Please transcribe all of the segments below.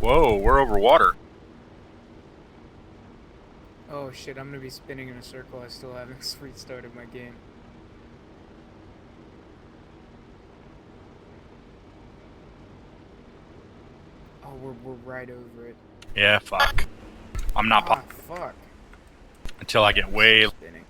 Whoa, we're over water. Oh shit, I'm gonna be spinning in a circle. I still haven't restarted my game. Oh, we're right over it. Yeah, fuck. I'm not Ah, fuck. until I get way. Spinning.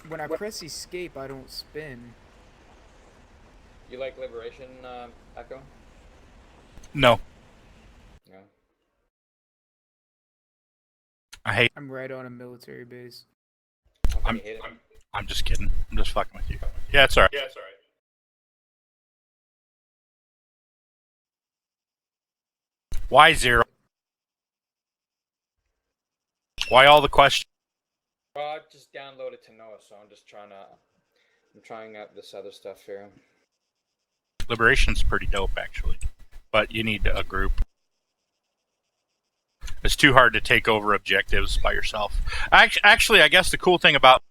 When I press escape, I don't spin. You like Liberation, Echo? No, Yeah. I hate. I'm right on a military base. I'm hate it. I'm just kidding. I'm just fucking with you. Yeah, it's alright. Why zero? Why all the questions? I just downloaded to Noah, so I'm just I'm trying out this other stuff here. Liberation's pretty dope, actually, but you need a group. It's too hard to take over objectives by yourself. Actually, I guess the cool thing about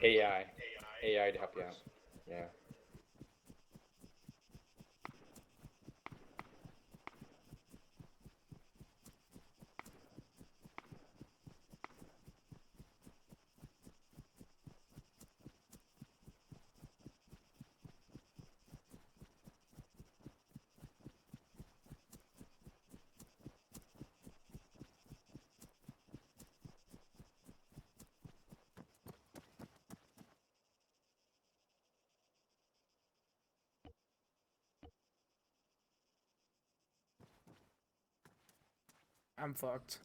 AI to help you out. Yeah. I'm fucked.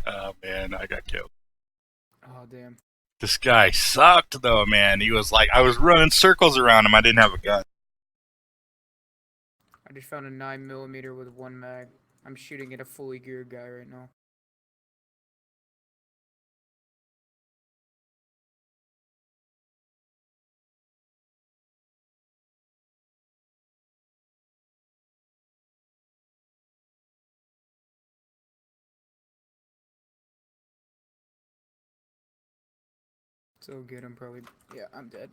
oh man, I got killed. Oh damn. This guy sucked, though, man. He was like, I was running circles around him. I didn't have a gun. I just found a 9mm with one mag. I'm shooting at a fully geared guy right now. So good, I'm probably... Yeah, I'm dead.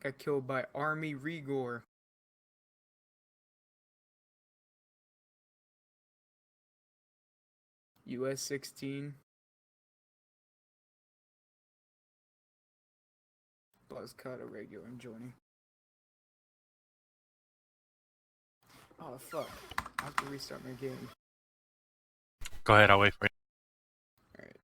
Got killed by Army Rigor. US 16. Buzzcut, a regular, I'm joining. Oh, fuck. I have to restart my game. Go ahead, I'll wait for you. Alright.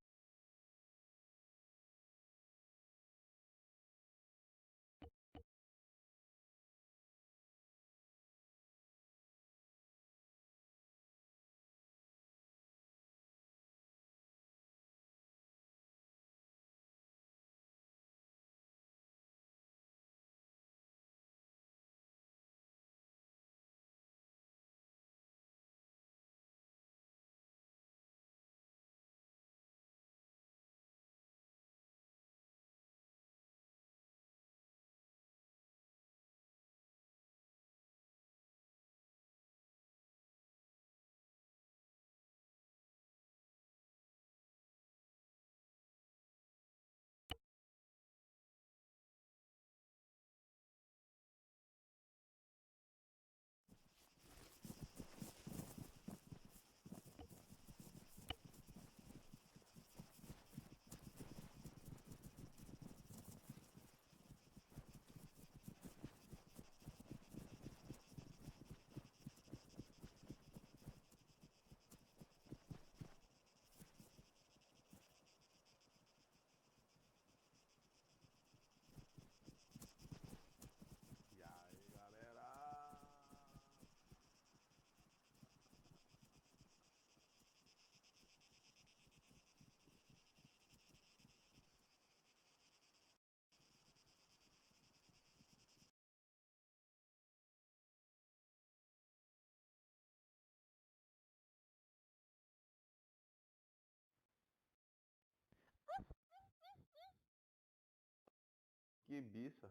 Que bicha.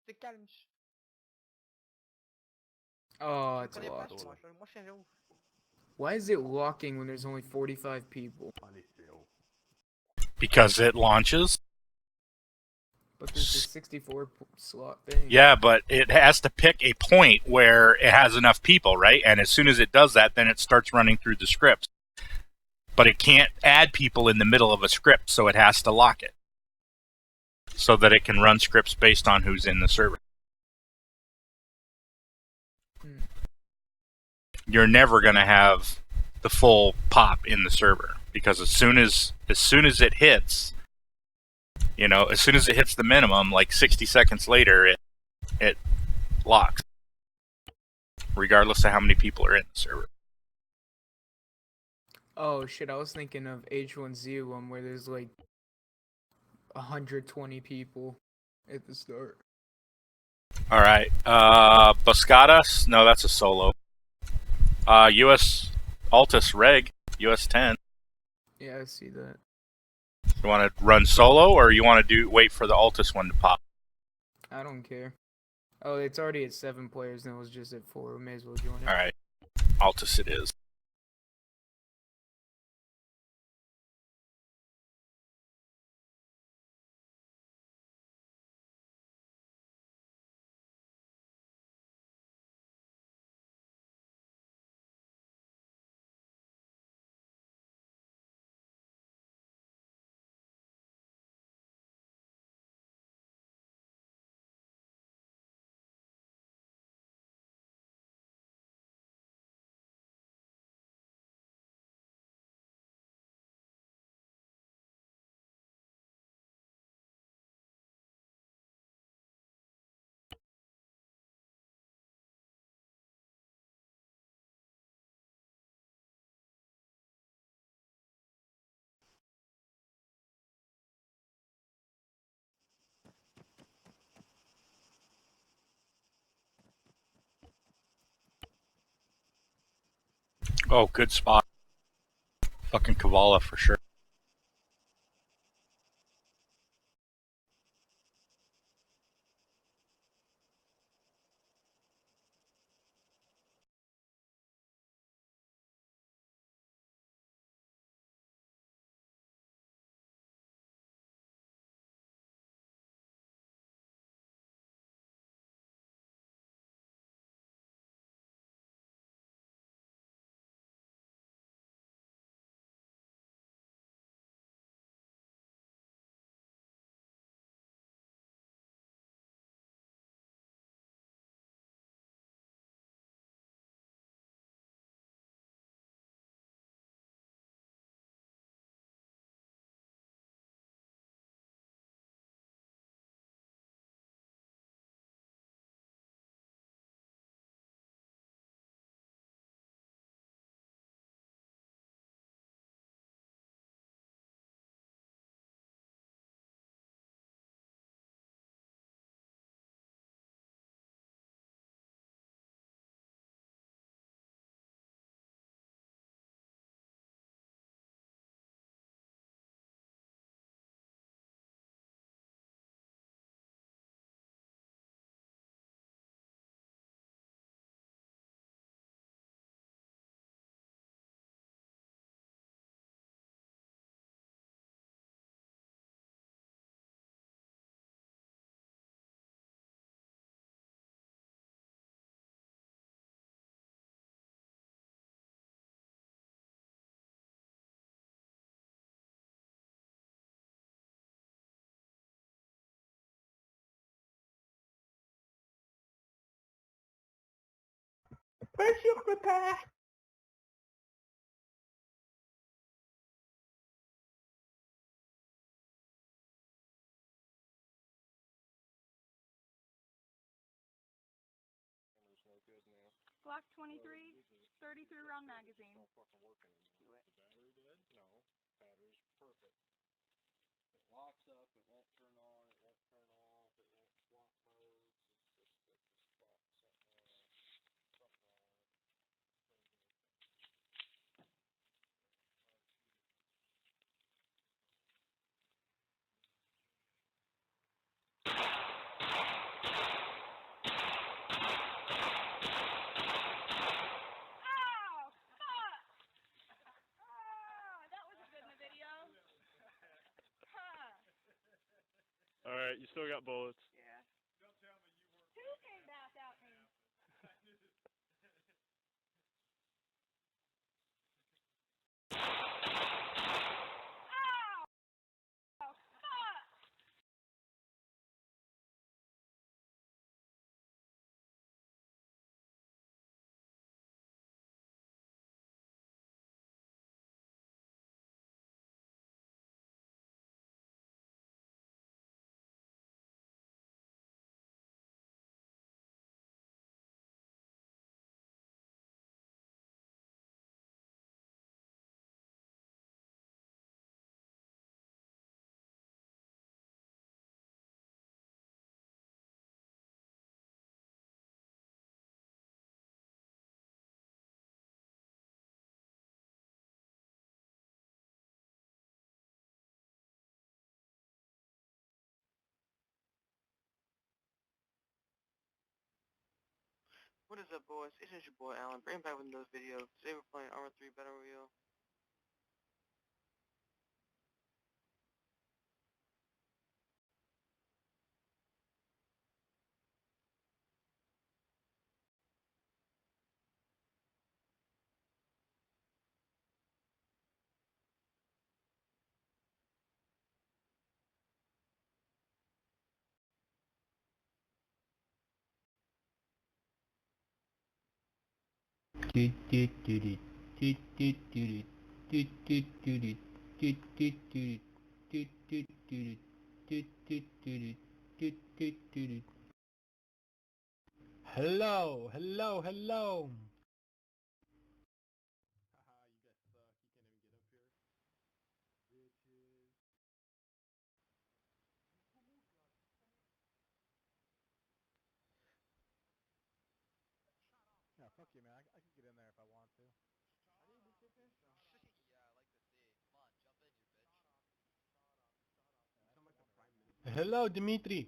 C'est calme. Oh, Je it's connais pas, locked. moi je suis un ouf. Why is it locking when there's only 45 people? Faleceu. Because it launches. But there's a 64 slot thing. Yeah, but it has to pick a point where it has enough people, right? And as soon as it does that, then it starts running through the script. But it can't add people in the middle of a script, so it has to lock it. So that it can run scripts based on who's in the server. You're never going to have the full pop in the server, because as soon as it hits, you know, as soon as it hits the minimum, like 60 seconds later, it locks, regardless of how many people are in the server. Oh shit, I was thinking of H1Z1 where there's like 120 people at the start. All right, Boscadas? No, that's a solo. US Altus Reg, US 10. Yeah, I see that. You want to run solo, or you want to wait for the Altus one to pop? I don't care. Oh, it's already at 7 players and it was just at 4. We may as well join it. All right, Altus it is. Oh, good spot. Fucking Kavala for sure. Pressure repair. Glock 23, 33 round magazine. Do it. Locks up, it won't turn on, it won't turn off, it won't swap modes. It's just that the spot something wrong. Ow! Fuck! Oh, that was good in the video. Huh. Alright, you still got bullets. Yeah. Who came back at me? Ow! Oh, fuck! What is up, boys? It's just your boy Alan, bringing back with another video. Today we're playing Arma 3 Battle Royale. Hello, hello, hello. Haha, you guys suck. You can't even get up here. Bitches. Yeah, fuck you, man. I can get in there if I want to. Hello, Dimitri. Dude,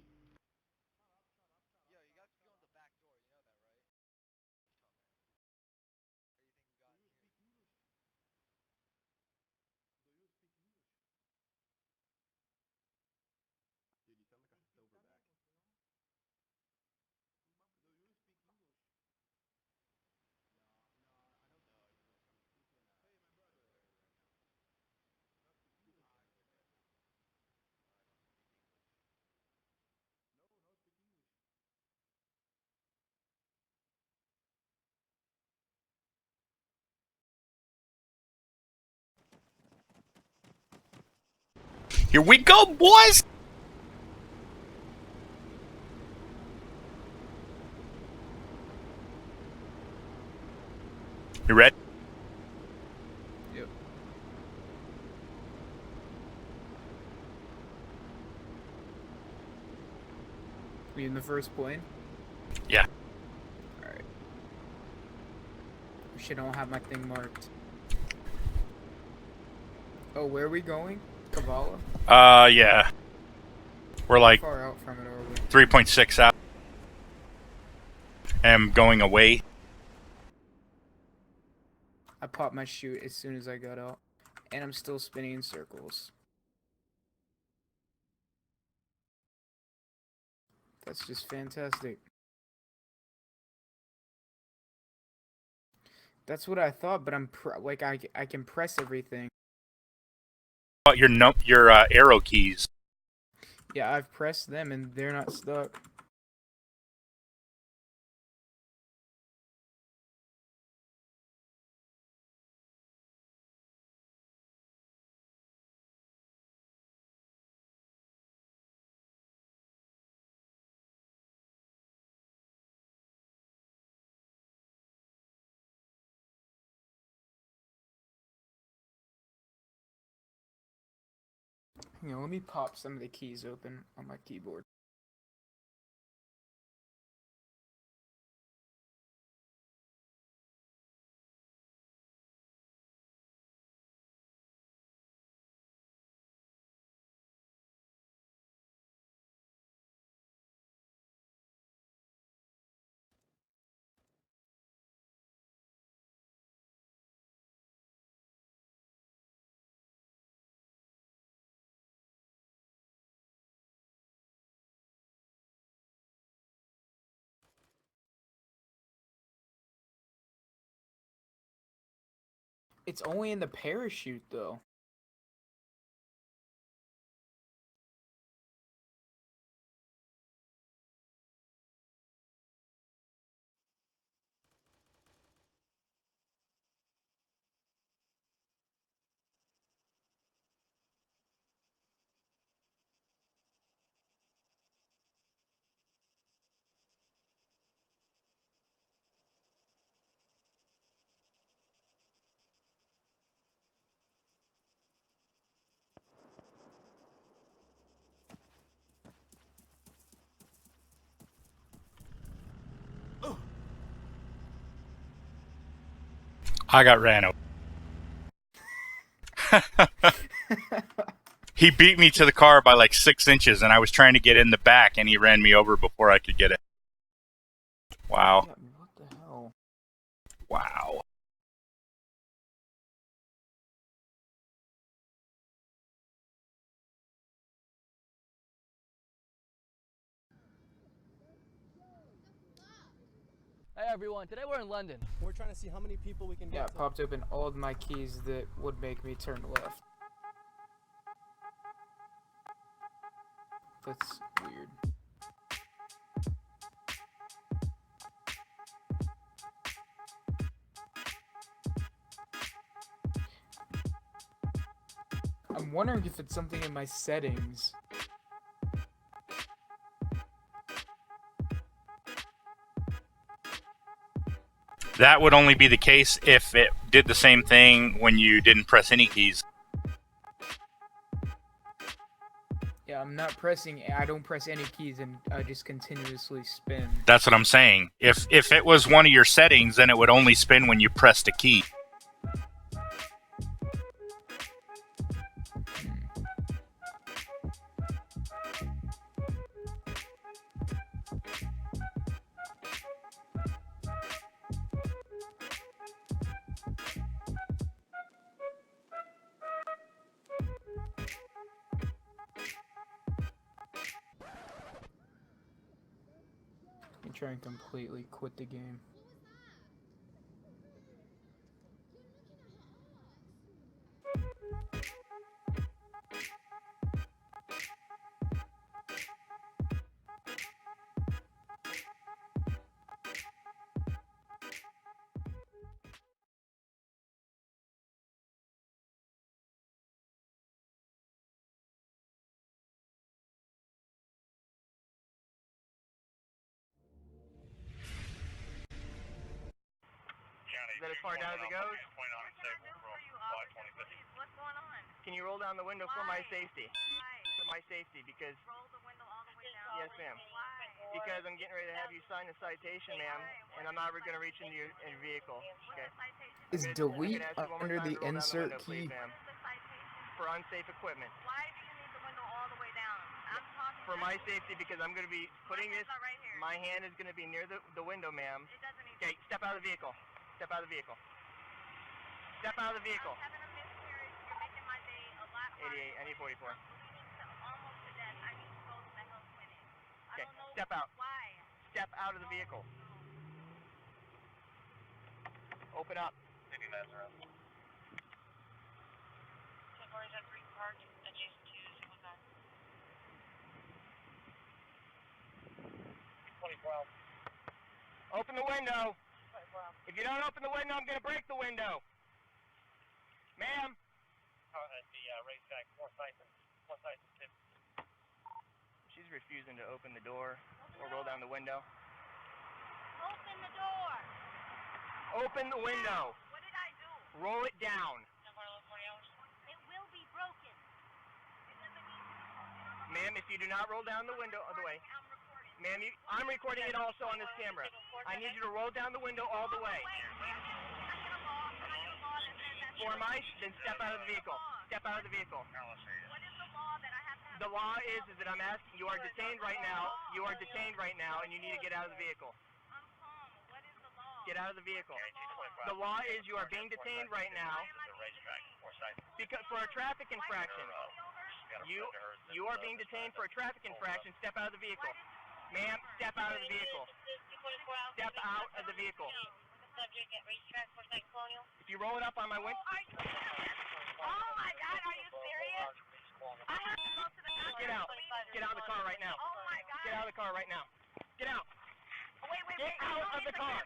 you sound like a silverback. Do you speak English? No, I don't know English. I'm speaking, hey, my brother. Right now. Not speak English. I don't speak English. No, no speak English. Here we go, boys! You ready? Yep. We in the first plane? Yeah. Alright. Shit, I don't have my thing marked. Oh, where are we going? Kavala? Yeah. We're like How far out from it are we? 3.6 out. I'm going away. I popped my chute as soon as I got out. And I'm still spinning in circles. That's just fantastic. That's what I thought, but I'm like I can press everything. About your arrow keys. Yeah, I've pressed them and they're not stuck. You know, let me pop some of the keys open on my keyboard. It's only in the parachute, though. I got ran over. He beat me to the car by like 6 inches, and I was trying to get in the back, and he ran me over before I could get it. Wow. Yeah, what the hell? Wow. Hey everyone, today we're in London. We're trying to see how many people we can Yeah, get it popped open all of my keys that would make me turn left. That's weird. I'm wondering if it's something in my settings. That would only be the case if it did the same thing when you didn't press any keys. Yeah, I'm not pressing. I don't press any keys, and I just continuously spin. That's what I'm saying. If it was one of your settings, then it would only spin when you pressed a key. Let me try and completely quit the game. Is that as far down as it goes? What's going on? Can you roll down the window for my safety? Why? For my safety, because Roll the window all the way down. yes, ma'am. Why? Because I'm getting ready to have you sign a citation, ma'am, and I'm not going to reach into your vehicle. Okay. Is I'm delete gonna ask you one more under time the to roll down insert window, please, key? ma'am. The citation. For unsafe equipment. Why do you need the window all the way down? I'm talking. For my safety, because I'm going to be putting this. My hands are right here. My hand is going to be near the window, ma'am. It doesn't need. Okay, step out of the vehicle. Step out of the vehicle. Step out of the vehicle. I'm having a miscarriage. You're making my day a lot harder. 88, I need 44. Almost to death. I need to go to the health clinic. I Okay, don't know step out. why. Step out of the vehicle. Open up. 59's around. 10 cars at 3 parked adjacent to single car. 2012. Open the window. If you don't open the window, I'm going to break the window. Ma'am. At the racetrack, more sites than 50. She's refusing to open the door or roll down the window. Open the door. Open the window. What did I do? Roll it down. It will be broken. It doesn't need Ma'am, if you do not roll down the window all the way. Ma'am, I'm recording it also on this camera. I need you to roll down the window all the way. Then step out of the vehicle. Step out of the vehicle. What is the law that I have to have? The law is that I'm asking, you are detained right now. You are detained right now, and you need to get out of the vehicle. I'm calm. What is the law? Get out of the vehicle. The law is you are being detained right now because for a traffic infraction. You are being detained for a traffic infraction. Step out of the vehicle. Ma'am, step out of the vehicle. Step out of the vehicle. Subject at racetrack, Forsyth Colonial. If you roll it up on my window. Oh my God, are you serious? I have to go to the doctor. Get out. Get out of the car right now. Oh my God. Get out of the car right now. Get out. Wait. Get out of the car.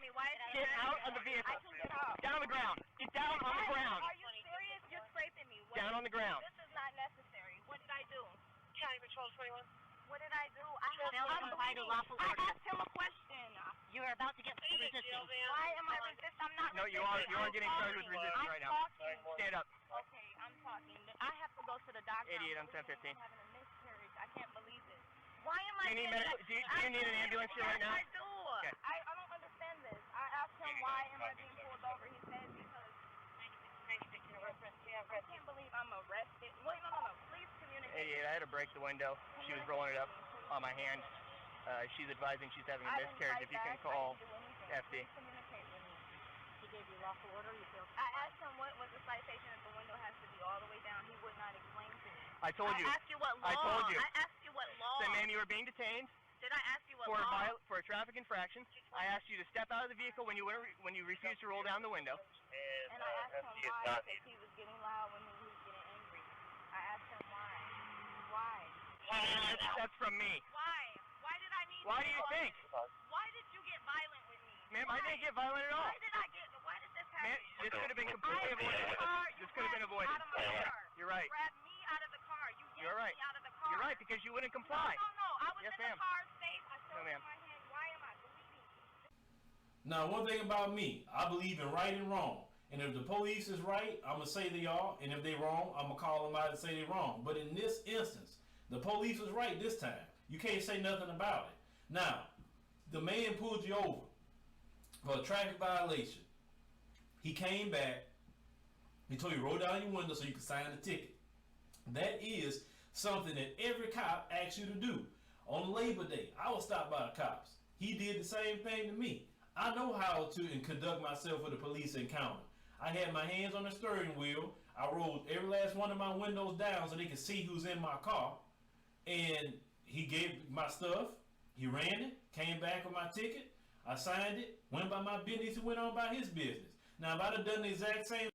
Get out of the vehicle. I can get out. Down on the ground. Get down on the ground. Are you serious? You're scraping me. Down on the ground. This is not necessary. What did I do? County Patrol 21. What did I do? I'm asked him a question. You're about to get resisting. Why am I resisting? I'm not No, you are getting charged with resistance right now. Stand up. Okay, I'm talking. I have to go to the doctor. Idiot, I'm 1015. I'm having a miscarriage. I can't believe it. Why am I Do you need an ambulance here right now? Yes, I do. Okay. I don't understand this. I asked him why am I being pulled over. He said because I can't believe I'm arrested. Wait, no. Please communicate. Idiot, I had to break the window. She was rolling it up on my hand. She's advising she's having a miscarriage. If you can call FD. Please communicate with me. He gave you lawful order. You feel? I asked him what was the citation if the window has to be all the way down. He would not explain to me. I told you. I asked you what law. I told you. I asked you what law. So, ma'am, you are being detained Did I ask you what law? for a traffic infraction. I asked you to step out of the vehicle when you refused to roll down the window. And I asked him why because he was getting loud when he was getting angry. I asked him why. Why? That's from me. Why? Why did I need? Why do you think? Why did you get violent with me? Ma'am, I didn't get violent at all. Why did I get? Why did this happen? Ma'am, this could have been completely avoided. This could have been avoided. Out of my car. You're right. You grabbed me out of the car. You You're yanked right. me out of the car. You're right because you wouldn't comply. No. I was Yes, in ma'am. the car safe. I showed No, ma'am. you my hand. Why am I bleeding? Now, one thing about me, I believe in right and wrong. And if the police is right, I'm going to say they are. And if they wrong, I'm going to call them out and say they wrong. But in this instance, the police was right this time. You can't say nothing about it. Now, the man pulled you over for a traffic violation. He came back. He told you roll down your window so you can sign the ticket. That is something that every cop asks you to do. On Labor Day, I was stopped by the cops. He did the same thing to me. I know how to conduct myself with a police encounter. I had my hands on the steering wheel. I rolled every last one of my windows down so they could see who's in my car. And he gave my stuff. He ran it, came back with my ticket. I signed it, went by my business, and went on by his business. Now, if I'd have done the exact same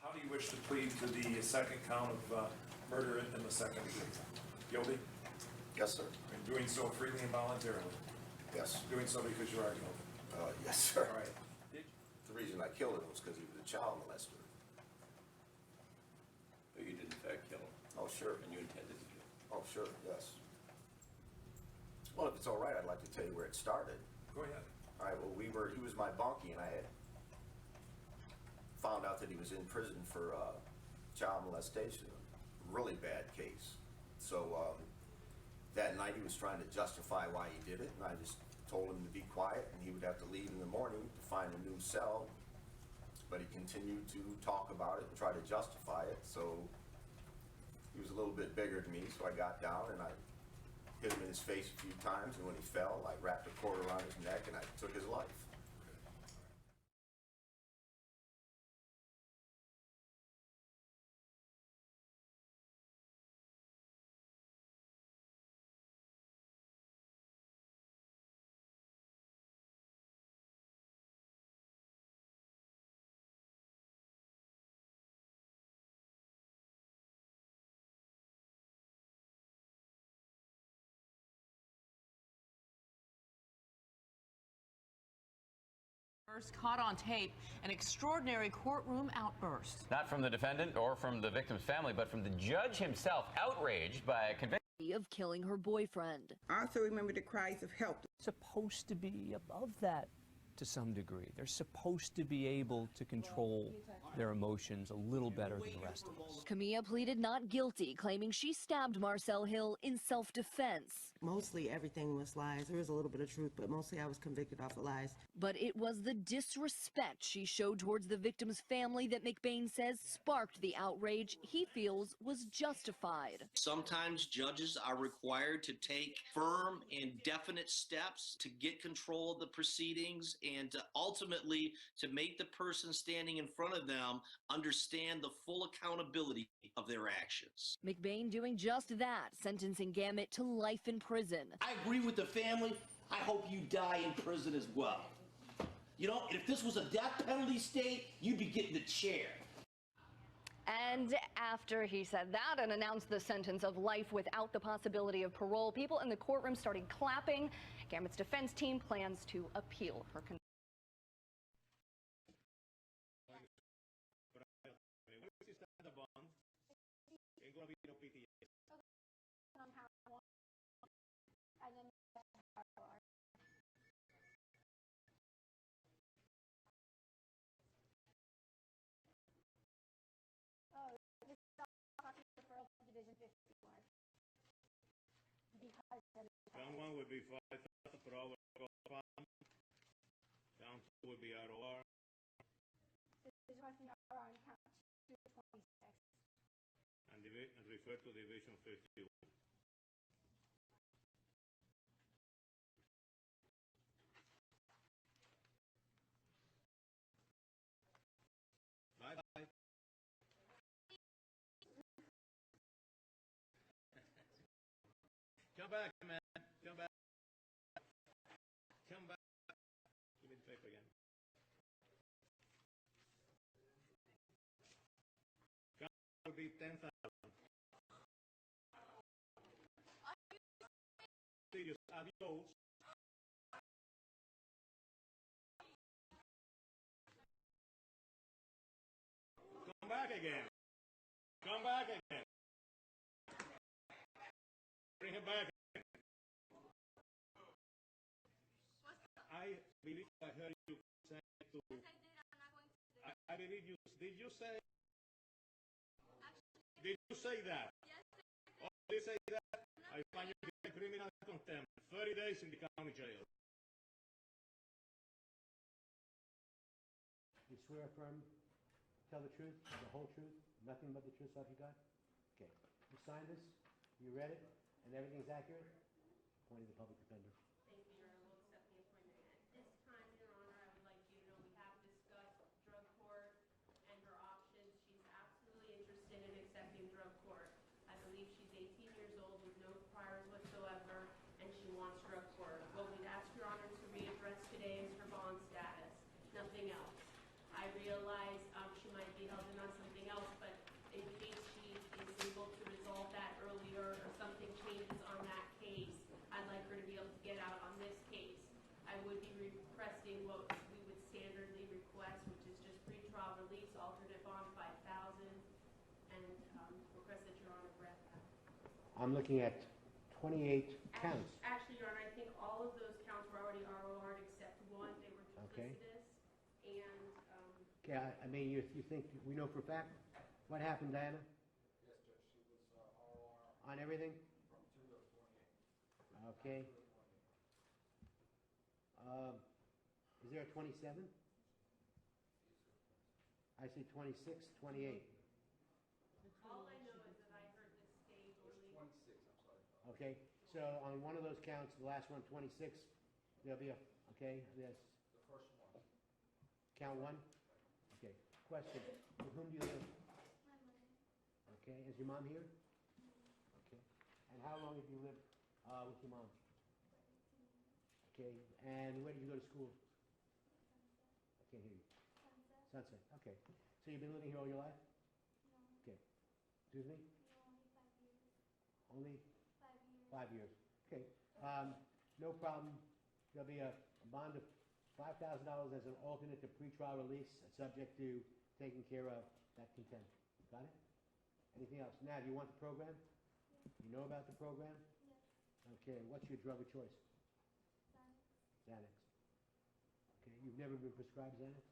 How do you wish to plead to the second count of murder in the second degree? Guilty? Yes, sir. And doing so freely and voluntarily? Yes. Doing so because you are guilty? Yes, sir. All right. The reason I killed him was because he was a child molester. But you did in fact kill him. Oh, sure. And you intended to kill him. Oh, sure, yes. Well, if it's all right, I'd like to tell you where it started. Go ahead. All right, well, he was my bunkie, and I had found out that he was in prison for child molestation, a really bad case. So that night he was trying to justify why he did it, and I just told him to be quiet, and he would have to leave in the morning to find a new cell. But he continued to talk about it and try to justify it, so he was a little bit bigger than me, so I got down and I hit him in his face a few times, and when he fell, I wrapped a cord around his neck and I took his life. First caught on tape, an extraordinary courtroom outburst. Not from the defendant or from the victim's family, but from the judge himself, outraged by a conviction of killing her boyfriend. I also remember the cries of help. Supposed to be above that to some degree. They're supposed to be able to control their emotions a little better than the rest of us. Camilla pleaded not guilty, claiming she stabbed Marcel Hill in self-defense. Mostly everything was lies. There was a little bit of truth, but mostly I was convicted off of lies. But it was the disrespect she showed towards the victim's family that McBain says sparked the outrage he feels was justified. Sometimes judges are required to take firm and definite steps to get control of the proceedings and ultimately to make the person standing in front of them understand the full accountability of their actions. McBain doing just that, sentencing Gamut to life in prison. I agree with the family. I hope you die in prison as well. You know, if this was a death penalty state, you'd be getting the chair. And after he said that and announced the sentence of life without the possibility of parole, people in the courtroom started clapping. Gamut's defense team plans to appeal her conviction. Count one would be 5,000 per hour compound. Count two would be ROR. And refer to Division 51. Bye-bye. Come back, man. Come back. Come back. Give me the paper again. Count will be 10,000. Serious. Adios. Come back again. Come back again. Bring it back. I believe I heard you say to. I believe you. Did you say? Did you say that? Yes. Oh, did you say that? I find you in criminal contempt. 30 days in the county jail. You swear affirm, tell the truth, the whole truth, nothing but the truth, so help you God? Okay. You signed this, you read it, and everything's accurate? Appointed the public defender. Thank you, Your Honor. We'll accept the appointment. At this time, Your Honor, I would like you to know we have discussed drug court and her options. She's absolutely interested in accepting drug court. I believe she's 18 years old with no priors whatsoever, and she wants drug court. What we'd ask Your Honor to readdress today is her bond status, nothing else. I realize she might be held in on something else, but in case she is able to resolve that earlier or something changes on that case, I'd like her to be able to get out on this case. I would be requesting what we would standardly request, which is just pretrial release, alternate bond 5,000, and request that Your Honor grant that. I'm looking at 28 counts. Actually, Your Honor, I think all of those counts were already ROR'd except one. They were duplicitous, and Okay, I mean, you think, we know for a fact? What happened, Diana? Yes, Judge, she was ROR On everything? from 2 to 28. Okay. Is there a 27? I see 26, 28. all I know is that I heard this state only. 26, I'm sorry. Okay, so on one of those counts, the last one, 26, there'll be a, okay, yes. The first one. Count one? Okay, question, with whom do you live? Okay, is your mom here? Okay, and how long have you lived with your mom? Okay, and where did you go to school? I can't hear you. Sunset, okay. So you've been living here all your life? Okay. Excuse me? Only 5 years. Okay. No problem. There'll be a bond of $5,000 as an alternate to pretrial release, subject to taking care of that contempt. Got it? Anything else? Now, do you want the program? You know about the program? Okay, what's your drug of choice? Xanax. Okay, you've never been prescribed Xanax?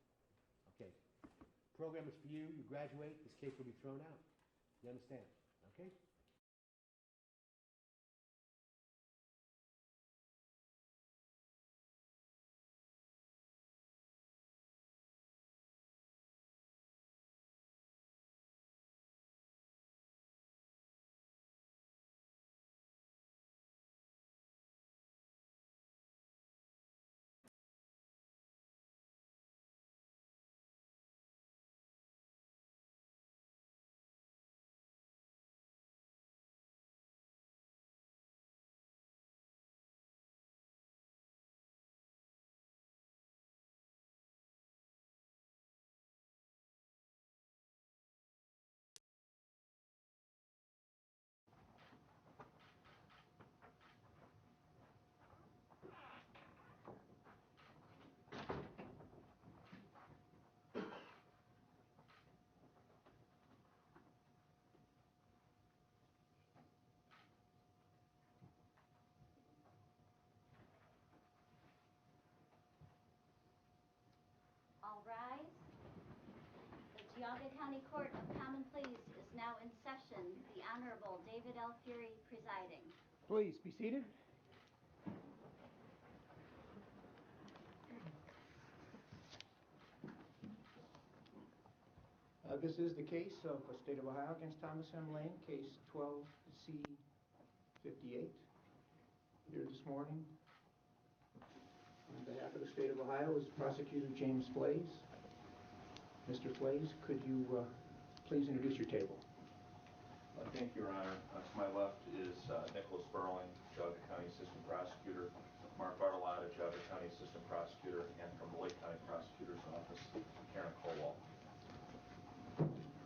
Okay. Program is for you. You graduate. This case will be thrown out. You understand? Okay? All rise. The Geauga County Court of Common Pleas is now in session. The Honorable David L. Fury presiding. Please be seated. This is the case of the State of Ohio against Thomas M. Lane, case 12C58. Here this morning, on behalf of the State of Ohio, is Prosecutor James Flays. Mr. Flays, could you please introduce your table? Thank you, Your Honor. To my left is Nicholas Burling, Geauga County Assistant Prosecutor, Mark Bartolotta, Geauga County Assistant Prosecutor, and from the Lake County Prosecutor's Office, Karen Colwell.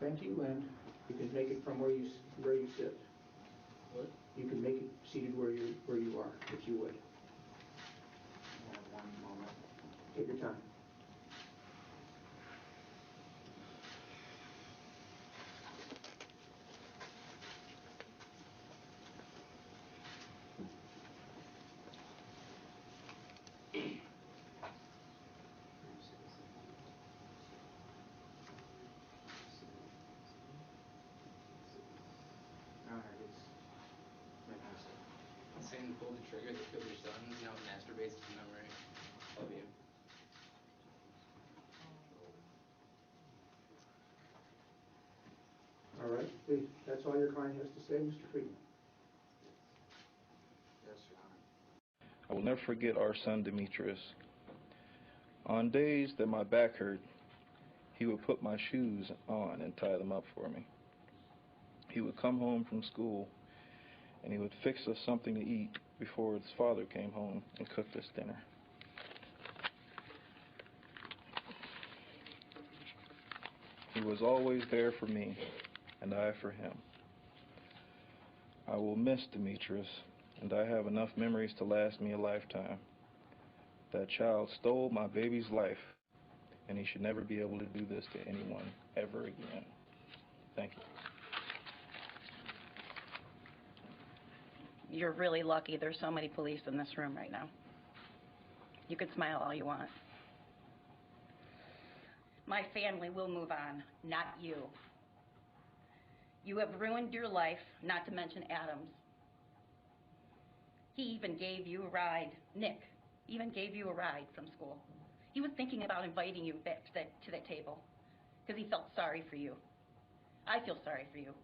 Thank you, and you can make it from where you sit. What? You can make it seated where you are, if you would. One moment. Take your time. Saying to pull the trigger that killed your son, now masturbates to memory of you. All right, please. That's all your client has to say, Mr. Friedman. Yes, Your Honor. I will never forget our son Demetrius. On days that my back hurt, he would put my shoes on and tie them up for me. He would come home from school and he would fix us something to eat before his father came home and cooked us dinner. He was always there for me, and I for him. I will miss Demetrius, and I have enough memories to last me a lifetime. That child stole my baby's life, and he should never be able to do this to anyone ever again. Thank you. You're really lucky there's so many police in this room right now. You can smile all you want. My family will move on, not you. You have ruined your life, not to mention Adam's. He even gave you a ride. Nick even gave you a ride from school. He was thinking about inviting you back to that table because he felt sorry for you. I feel sorry for you.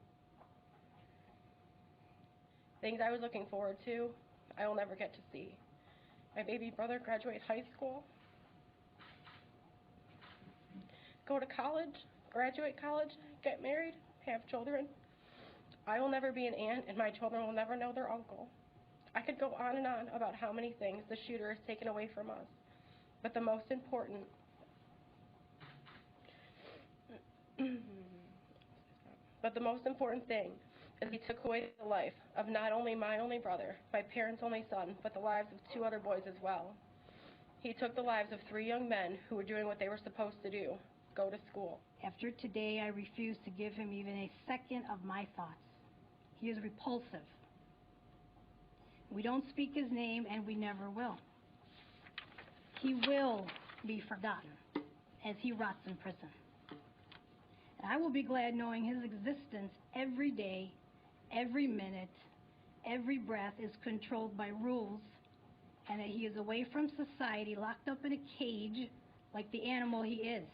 Things I was looking forward to, I will never get to see. My baby brother graduate high school, go to college, graduate college, get married, have children. I will never be an aunt, and my children will never know their uncle. I could go on and on about how many things the shooter has taken away from us. But the most important thing is he took away the life of not only my only brother, my parents' only son, but the lives of 2 other boys as well. He took the lives of 3 young men who were doing what they were supposed to do, go to school. After today, I refuse to give him even a second of my thoughts. He is repulsive. We don't speak his name, and we never will. He will be forgotten as he rots in prison. And I will be glad knowing his existence every day, every minute, every breath is controlled by rules, and that he is away from society, locked up in a cage like the animal he is.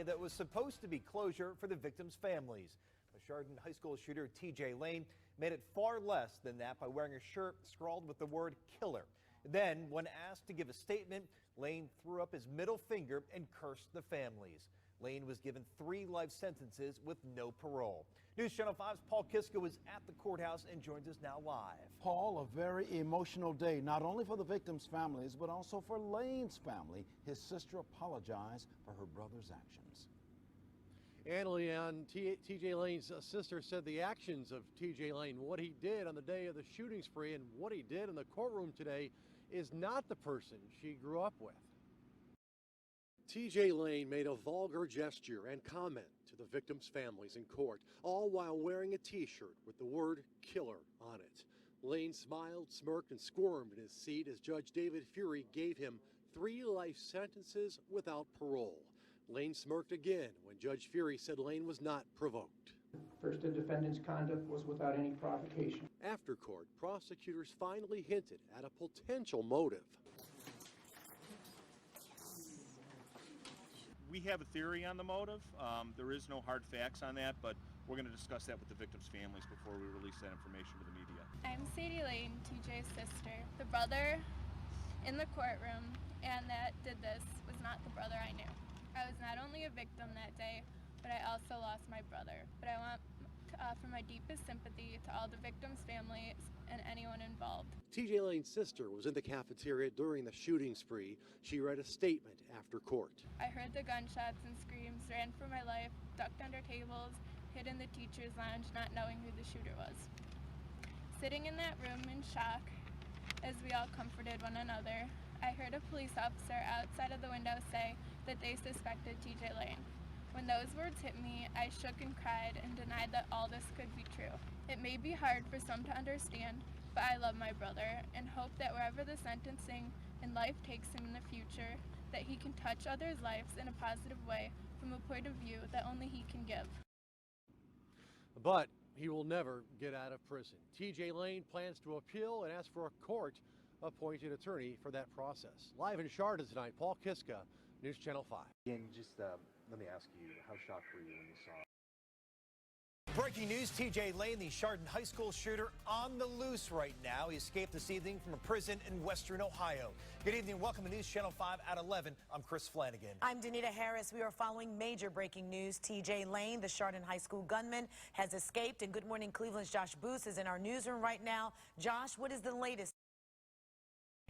That was supposed to be closure for the victims' families. The Chardon High School shooter T.J. Lane made it far less than that by wearing a shirt scrawled with the word killer. Then, when asked to give a statement, Lane threw up his middle finger and cursed the families. Lane was given 3 life sentences with no parole. News Channel 5's Paul Kiska was at the courthouse and joins us now live. Paul, a very emotional day, not only for the victims' families, but also for Lane's family. His sister apologized for her brother's actions. And Leon, T.J. Lane's sister said the actions of T.J. Lane, what he did on the day of the shooting spree and what he did in the courtroom today, is not the person she grew up with. T.J. Lane made a vulgar gesture and comment to the victims' families in court, all while wearing a T-shirt with the word killer on it. Lane smiled, smirked, and squirmed in his seat as Judge David Fury gave him 3 life sentences without parole. Lane smirked again when Judge Fury said Lane was not provoked. First, the defendant's conduct was without any provocation. After court, prosecutors finally hinted at a potential motive. We have a theory on the motive. There is no hard facts on that, but we're going to discuss that with the victims' families before we release that information to the media. I'm Sadie Lane, TJ's sister. The brother in the courtroom and that did this was not the brother I knew. I was not only a victim that day, but I also lost my brother. But I want to offer my deepest sympathy to all the victims' families and anyone involved. T.J. Lane's sister was in the cafeteria during the shooting spree. She read a statement after court. I heard the gunshots and screams, ran for my life, ducked under tables, hid in the teacher's lounge, not knowing who the shooter was. Sitting in that room in shock, as we all comforted one another, I heard a police officer outside of the window say that they suspected T.J. Lane. When those words hit me, I shook and cried and denied that all this could be true. It may be hard for some to understand, but I love my brother and hope that wherever the sentencing and life takes him in the future, that he can touch others' lives in a positive way from a point of view that only he can give. But he will never get out of prison. T.J. Lane plans to appeal and ask for a court-appointed attorney for that process. Live in Chardon tonight, Paul Kiska, News Channel 5. Again, just let me ask you, how shocked were you when you saw it? Breaking news, T.J. Lane, the Chardon High School shooter, on the loose right now. He escaped this evening from a prison in western Ohio. Good evening. Welcome to News Channel 5 at 11. I'm Chris Flanagan. I'm Danita Harris. We are following major breaking news. T.J. Lane, the Chardon High School gunman, has escaped. And Good Morning Cleveland's Josh Booth is in our newsroom right now. Josh, what is the latest?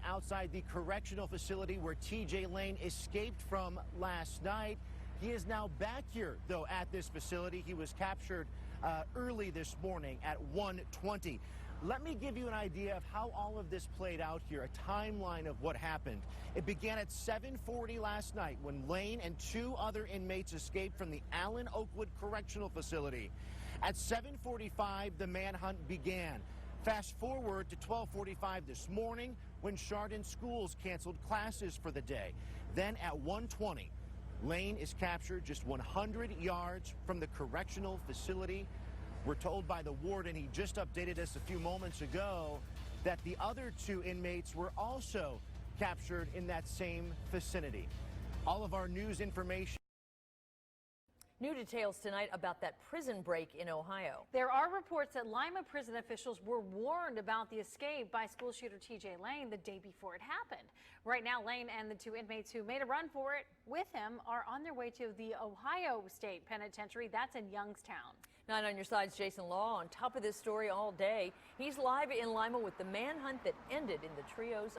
Outside the correctional facility where T.J. Lane escaped from last night. He is now back here, though, at this facility. He was captured early this morning at 1:20. Let me give you an idea of how all of this played out here, a timeline of what happened. It began at 7:40 last night when Lane and 2 other inmates escaped from the Allen Oakwood Correctional Facility. At 7:45, the manhunt began. Fast forward to 12:45 this morning when Chardon schools canceled classes for the day. Then at 1:20, Lane is captured just 100 yards from the correctional facility. We're told by the warden, he just updated us a few moments ago, that the other 2 inmates were also captured in that same vicinity. All of our news information. New details tonight about that prison break in Ohio. There are reports that Lima prison officials were warned about the escape by school shooter T.J. Lane the day before it happened. Right now, Lane and the 2 inmates who made a run for it with him are on their way to the Ohio State Penitentiary. That's in Youngstown. 9 on your side's Jason Law on top of this story all day. He's live in Lima with the manhunt that ended in the trio's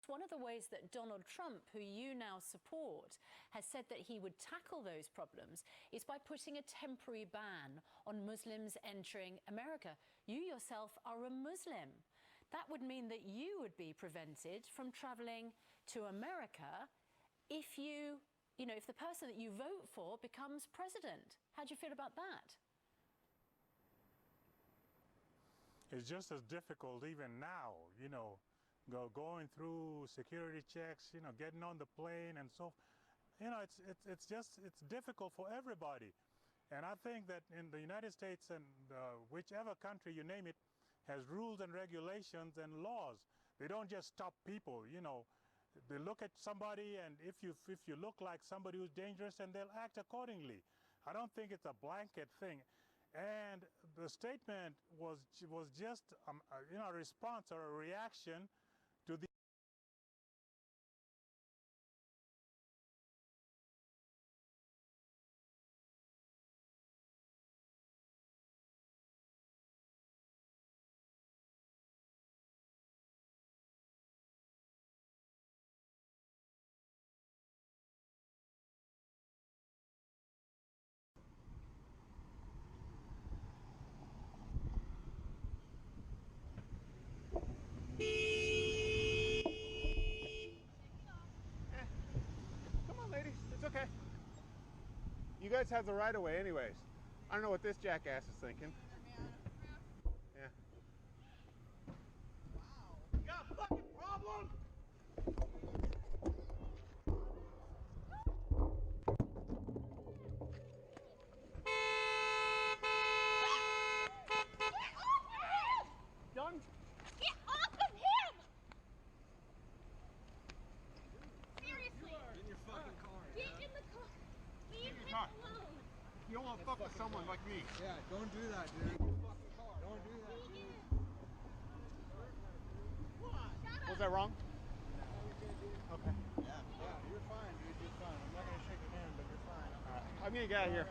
one of the ways that Donald Trump, who you now support, has said that he would tackle those problems is by putting a temporary ban on Muslims entering America. You yourself are a Muslim. That would mean that you would be prevented from traveling to America if if the person that you vote for becomes president. How do you feel about that? It's just as difficult even now, going through security checks, getting on the plane and so, it's difficult for everybody. And I think that in the United States and whichever country you name it has rules and regulations and laws. They don't just stop people, They look at somebody, and if you look like somebody who's dangerous, and they'll act accordingly. I don't think it's a blanket thing. And the statement was just a response or a reaction to the Come on, ladies. It's okay. You guys have the right of way anyways. I don't know what this jackass is thinking. Yeah. You got a fucking problem? Done? Get off of him! Seriously. Get in your fucking car. Get in the car. Leave him car. alone. You don't want to fuck with someone like me. Yeah, don't do that, dude. Fucking car. Don't do that, dude. Was that wrong? Okay. Yeah, you're fine, dude. You're fine. I'm not gonna shake your hand, but you're fine. All right. I'm gonna get out of here.